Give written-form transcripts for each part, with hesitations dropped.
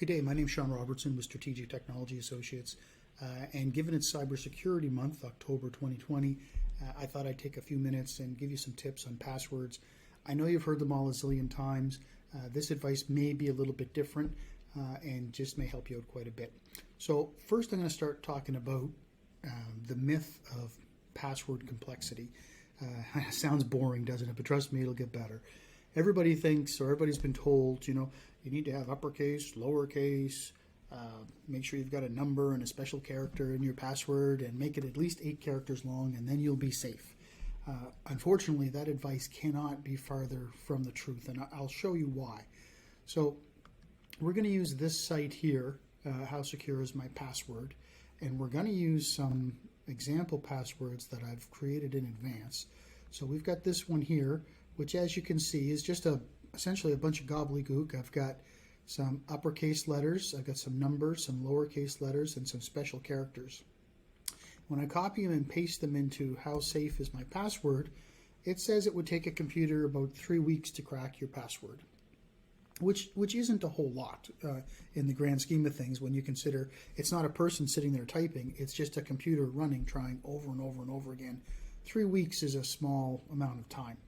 Good day, my name is Sean Robertson with Strategic Technology Associates, and given it's Cybersecurity Month, October 2020, I thought I'd take a few minutes and give you some tips on passwords. I know you've heard them all a zillion times. This advice may be a little bit different and just may help you out quite a bit. So first I'm going to start talking about the myth of password complexity. Sounds boring, doesn't it? But trust me, it'll get better. Everybody thinks, or everybody's been told, you need to have uppercase, lowercase, make sure you've got a number and a special character in your password and make it at least 8 characters long, and then you'll be safe. Unfortunately, that advice cannot be farther from the truth, and I'll show you why. So we're going to use this site here, How Secure Is My Password, and we're going to use some example passwords that I've created in advance. So we've got this one here, which, as you can see, is just essentially a bunch of gobbledygook. I've got some uppercase letters, I've got some numbers, some lowercase letters, and some special characters. When I copy them and paste them into How Safe Is My Password, it says it would take a computer about 3 weeks to crack your password, which isn't a whole lot in the grand scheme of things when you consider it's not a person sitting there typing, it's just a computer running, trying over and over and over again. 3 weeks is a small amount of time.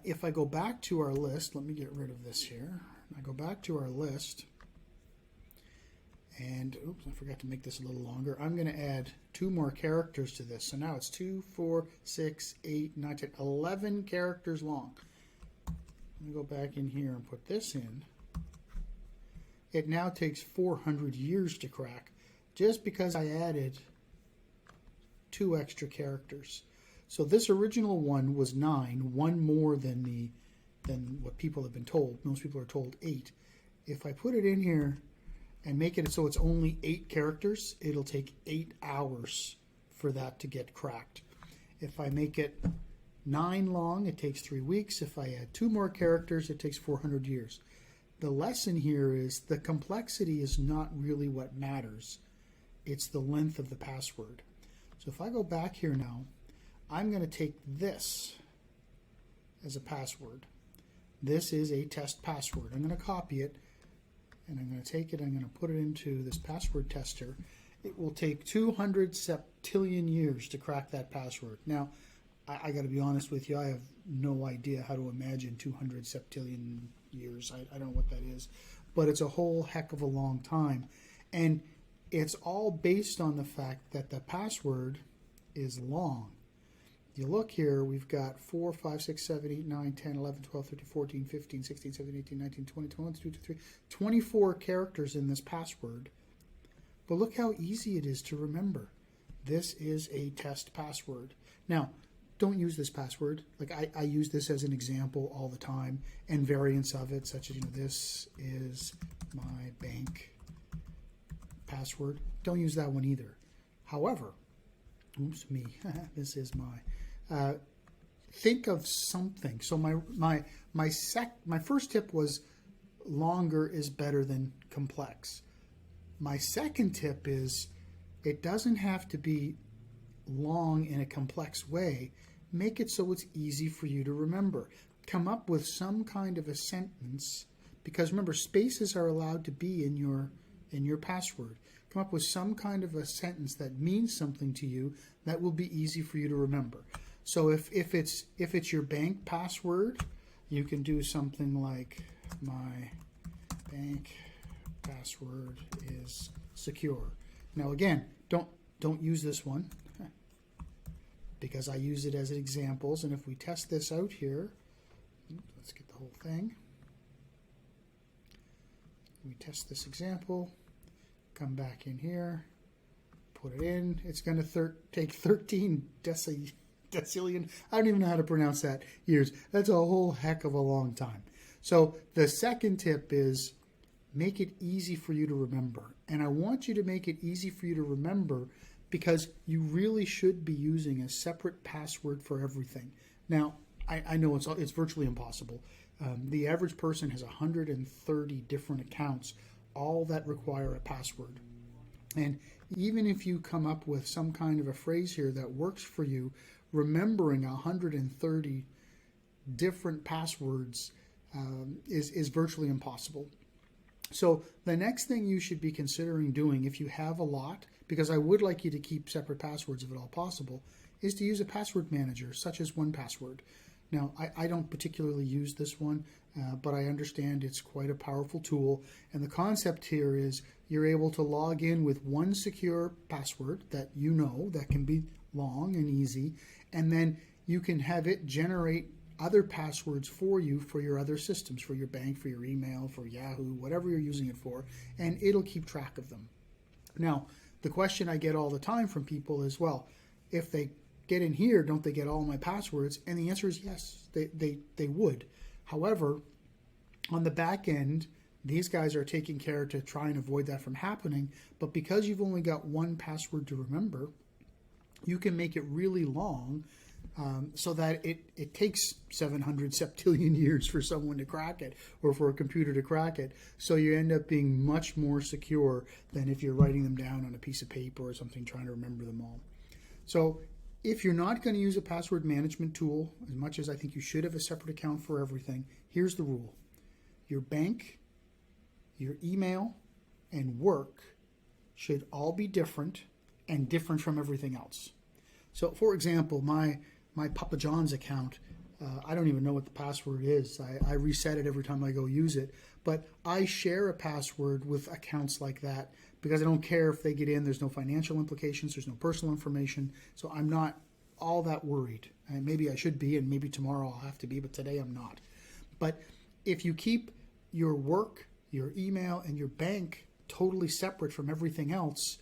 If I go back to our list, let me get rid of this here. I go back to our list, and oops, I forgot to make this a little longer. I'm going to add 2 more characters to this. So now it's 2, 4, 6, 8, 9, 10, 11 characters long. Let me go back in here and put this in. It now takes 400 years to crack just because I added 2 extra characters. So this original one was 9, one more than what people have been told. Most people are told 8. If I put it in here and make it so it's only 8 characters, it'll take 8 hours for that to get cracked. If I make it 9 long, it takes 3 weeks. If I add 2 more characters, it takes 400 years. The lesson here is the complexity is not really what matters. It's the length of the password. So if I go back here now, I'm going to take this as a password. This is a test password. I'm going to copy it, and I'm going to take it, I'm going to put it into this password tester. It will take 200 septillion years to crack that password. Now, I got to be honest with you, I have no idea how to imagine 200 septillion years. I don't know what that is, but it's a whole heck of a long time. And it's all based on the fact that the password is long. You look here, we've got 4, 5, 6, 7, 8, 9, 10, 11, 12, 13, 14, 15, 16, 17, 18, 19, 20, 21, 22, 23, 24 characters in this password. But look how easy it is to remember. This is a test password. Now, don't use this password. Like I use this as an example all the time, and variants of it, such as, this is my bank password. Don't use that one either. However, oops, me, this is my, think of something. So my first tip was longer is better than complex. My second tip is it doesn't have to be long in a complex way. Make it so it's easy for you to remember. Come up with some kind of a sentence, because remember, spaces are allowed to be in your password. Come up with some kind of a sentence that means something to you that will be easy for you to remember. So if it's your bank password, you can do something like, my bank password is secure. Now again, don't use this one because I use it as examples, and if we test this out here, let's get the whole thing. We test this example. Come back in here, put it in. It's going to take 13 decillion, I don't even know how to pronounce that, years. That's a whole heck of a long time. So the second tip is make it easy for you to remember. And I want you to make it easy for you to remember because you really should be using a separate password for everything. Now, I know it's virtually impossible. The average person has 130 different accounts, all that require a password. And even if you come up with some kind of a phrase here that works for you, remembering 130 different passwords is virtually impossible. So the next thing you should be considering doing, if you have a lot, because I would like you to keep separate passwords if at all possible, is to use a password manager such as 1Password. Now, I don't particularly use this one, but I understand it's quite a powerful tool. And the concept here is you're able to log in with one secure password that you know that can be long and easy, and then you can have it generate other passwords for you for your other systems, for your bank, for your email, for Yahoo, whatever you're using it for, and it'll keep track of them. Now, the question I get all the time from people is, well, if they get in here, don't they get all my passwords? And the answer is yes, they would. However, on the back end, these guys are taking care to try and avoid that from happening. But because you've only got one password to remember, you can make it really long, so that it takes 700 septillion years for someone to crack it, or for a computer to crack it. So you end up being much more secure than if you're writing them down on a piece of paper or something, trying to remember them all. So if you're not going to use a password management tool, as much as I think you should have a separate account for everything, here's the rule. Your bank, your email, and work should all be different and different from everything else. So, for example, my Papa John's account, I don't even know what the password is. I reset it every time I go use it. But I share a password with accounts like that because I don't care if they get in. There's no financial implications. There's no personal information. So I'm not all that worried. And maybe I should be, and maybe tomorrow I'll have to be, but today I'm not. But if you keep your work, your email, and your bank totally separate from everything else,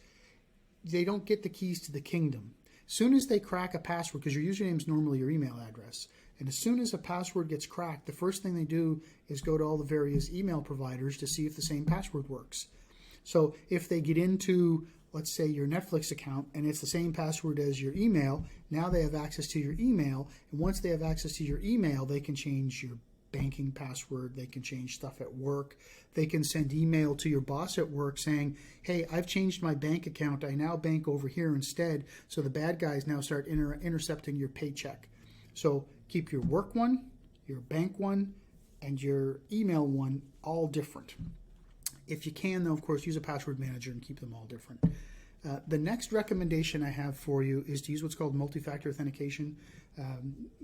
they don't get the keys to the kingdom. Soon as they crack a password, because your username is normally your email address, and as soon as a password gets cracked, the first thing they do is go to all the various email providers to see if the same password works. So if they get into, let's say, your Netflix account and it's the same password as your email, now they have access to your email, and once they have access to your email, they can change your banking password, they can change stuff at work, they can send email to your boss at work saying, hey, I've changed my bank account, I now bank over here instead, so the bad guys now start intercepting your paycheck. So keep your work one, your bank one, and your email one all different. If you can, though, of course, use a password manager and keep them all different. The next recommendation I have for you is to use what's called multi-factor authentication.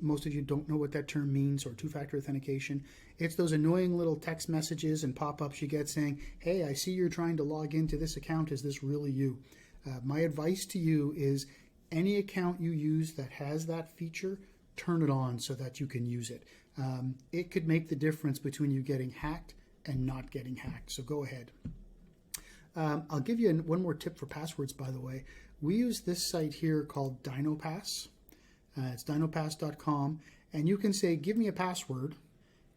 Most of you don't know what that term means, or two-factor authentication. It's those annoying little text messages and pop-ups you get saying, hey, I see you're trying to log into this account. Is this really you? My advice to you is any account you use that has that feature, turn it on so that you can use it. It could make the difference between you getting hacked and not getting hacked, so go ahead. I'll give you one more tip for passwords, by the way. We use this site here called DinoPass. It's dinopass.com, and you can say, give me a password,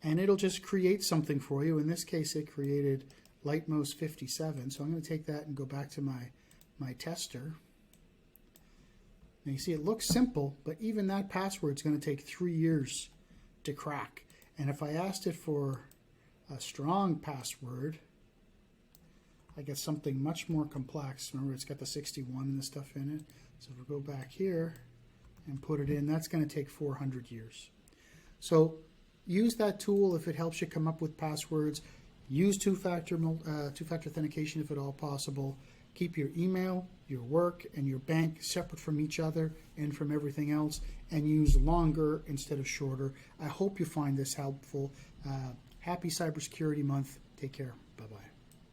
and it'll just create something for you. In this case, it created Lightmouse 57, so I'm going to take that and go back to my tester. Now you see it looks simple, but even that password is going to take 3 years to crack. And if I asked it for a strong password, I get something much more complex. Remember, it's got the 61 and the stuff in it. So if we go back here and put it in, that's going to take 400 years. So use that tool if it helps you come up with passwords. Use two-factor authentication if at all possible. Keep your email, your work, and your bank separate from each other and from everything else, and use longer instead of shorter. I hope you find this helpful. Happy Cybersecurity Month. Take care.